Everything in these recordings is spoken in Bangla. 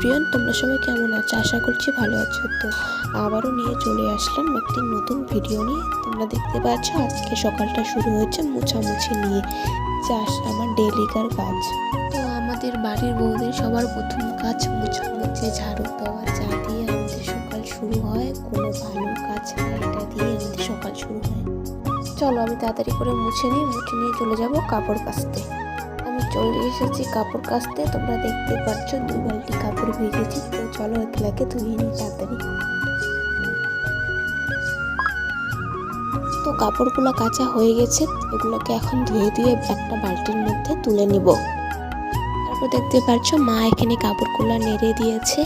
এভরিওয়ান, তোমরা সবাই কেমন আছো? আশা করছি ভালো আছো। তো আবারও নিয়ে চলে আসলাম একটি নতুন ভিডিও নিয়ে। তোমরা দেখতে পাচ্ছ আজকে সকালটা শুরু হয়েছে মোছামুছি নিয়ে, যা আমার ডেলিকার কাজ। তো আমাদের বাড়ির বউদের সবার প্রথম কাজ মোছামুছি, ঝাড়ু দেওয়া, যা দিয়ে আমাদের সকাল শুরু হয়। কোনো ভালো কাজ না, এটা দিয়ে আমাদের সকাল শুরু হয়। চলো আমি তাড়াতাড়ি করে মুছে নিয়ে চলে যাব কাপড় কাচতে। আমি চলে এসেছি কাপড় কাচতে। তোমরা দেখতে পাচ্ছ 2 বালতি কাপড় ভিজেছি। তো চলো এগুলাকে ধুয়ে নিই তাড়াতাড়ি। তো কাপড়গুলো কাচা হয়ে গেছে, ওগুলোকে এখন ধুয়ে একটা বালতির মধ্যে তুলে নিব। তারপর দেখতে পাচ্ছ মা এখানে কাপড়গুলো নেড়ে দিয়েছে,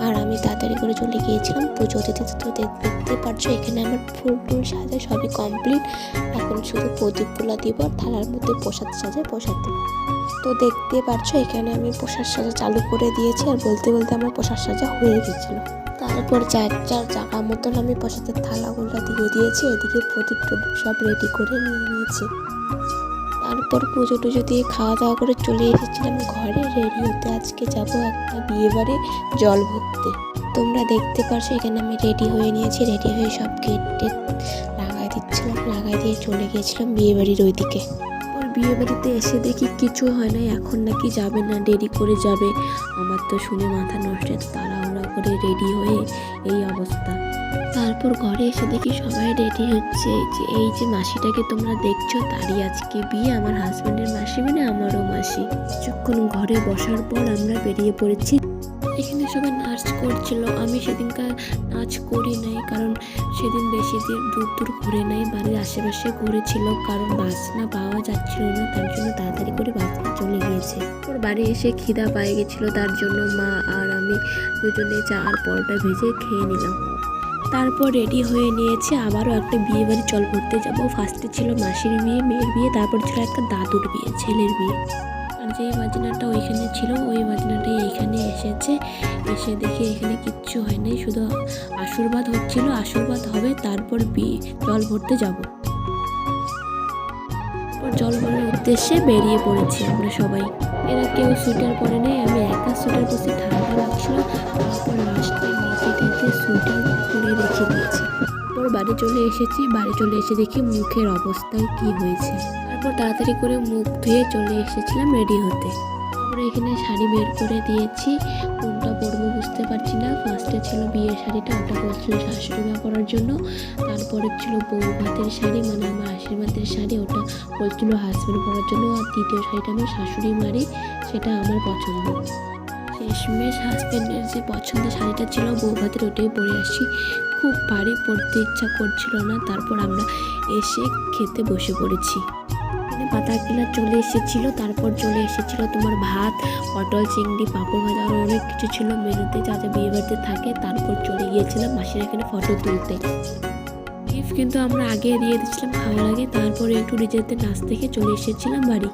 আর আমি তাড়াতাড়ি করে চলে গিয়েছিলাম পুজো দিতে। তো দেখতে পাচ্ছ এখানে আমার ফুল টুল সাজা সবই কমপ্লিট। এখন শুধু প্রদীপগুলো দিব, আর থালার মধ্যে প্রসাদ প্রসাদ দিব। তো দেখতে পাচ্ছ এখানে আমি প্রসাদ সাজা চালু করে দিয়েছি, আর বলতে আমার প্রসাদ সাজা হয়ে গেছিল। তারপর 4 জায়গা মতন আমি প্রসাদের থালাগুলো দিয়ে দিয়েছি। এদিকে প্রদীপ সব রেডি করে নিয়েছি। তারপর পুজো টুজো দিয়ে খাওয়া দাওয়া করে চলে এসেছিলাম ঘরে রেডি হতে। আজকে যাব একটা বিয়ে বাড়ি জল ভরতে। তোমরা দেখতে পাচ্ছ এখানে আমি রেডি হয়ে নিয়েছি। রেডি হয়ে সব গেট লাগাই দিয়ে চলে গিয়েছিলাম বিয়ে বাড়ির ওইদিকে। বিয়ে বাড়িতে এসে দেখি কিছু হয় নাই, এখন নাকি যাবে না, দেরি করে যাবে। আমার তো শুনে মাথা নষ্ট, তাড়াহুড়া করে রেডি হয়ে এই অবস্থা। তারপর ঘরে এসে দেখি সবাই রেডি হচ্ছে। এই যে মাসিটাকে তোমরা দেখছো, তারই আজকে বিয়ে। আমার হাজব্যান্ডের মাসি মানে আমারও মাসি। কিছুক্ষণ ঘরে বসার পর আমরা বেরিয়ে পড়েছি। এখানে সবাই নাচ করছিল। আমি সেদিনকার নাচ করি নাই, কারণ সেদিন বেশি দূর ঘুরে নাই, বাড়ির আশেপাশে ঘুরেছিল। কারণ বাস না পাওয়া যাচ্ছিল না, তার জন্য তাড়াতাড়ি করে বাস চলে গিয়েছে। ওর বাড়ি এসে খিদা পায়ে গেছিলো, তার জন্য মা আর আমি দুজনে চা আর পরোটা ভেজে খেয়ে নিলাম। তারপর রেডি হয়ে নিয়েছি, আবারও একটা বিয়ে বাড়ি জল ভরতে যাবো। ফার্স্টে ছিল মাসির বিয়ে, মেয়ের বিয়ে, তারপর ছিল একটা দাদুর বিয়ে, ছেলের বিয়ে। আর যেই বাজনাটা ওইখানে ছিল, ওই বাজনাটাই এইখানে এসেছে। এসে দেখে এখানে কিচ্ছু হয় নাই, শুধু আশীর্বাদ হচ্ছিল। আশীর্বাদ হবে, তারপর জল ভরতে যাব। জল ভরার উদ্দেশ্যে বেরিয়ে পড়েছি আমরা সবাই। এরা কেউ সোয়েটার পরে নেই, আমি একা সোয়েটার পরছি, ঠান্ডা লাগছিল। তারপর লাস্টে মেঝেটাতে সোয়েটার পরে রেখে দিয়েছি। তারপর বাড়ি চলে এসে দেখি মুখের অবস্থা কি হয়েছে। তারপর তাড়াতাড়ি করে মুখ ধুয়ে চলে এসেছিলাম রেডি হতে। তারপরে এখানে শাড়ি বের করে দিয়েছি, কোনটা পরবো বুঝতে পারছি না। ফার্স্টে ছিল বিয়ের শাড়িটা, ওটা বলছিল শাশুড়ি মা পরার জন্য। তারপরে ছিল বউ ভাতের শাড়ি, মানে আমার আশীর্বাদের শাড়ি, ওটা বলছিল হাজব্যান্ড পরার জন্য। আর দ্বিতীয় শাড়িটা আমার শাশুড়ি মারি, সেটা আমার পছন্দ। শেষমেশ হাজব্যান্ডের যে পছন্দের শাড়িটা ছিল বউ ভাতের, ওটাই পরে আসি। খুব ভারী পরতে ইচ্ছা করছিল না। তারপর আমরা এসে খেতে বসে পড়েছি। পাতা কিলা চলে এসেছিল। তারপর চলে এসেছিল তোমার ভাত, পটল, চিংড়ি, পাঁপড় ভাজা, আর অনেক কিছু ছিল মেনুতে, যা যা বিয়ে বাড়িতে থাকে। তারপর চলে গিয়েছিলাম মাসির এখানে ফটো তুলতে। গিফট কিন্তু আমরা আগে দিয়ে দিচ্ছিলাম খাওয়ার আগে। তারপরে একটু নিজেদের নাচ দেখে চলে এসেছিলাম বাড়ি।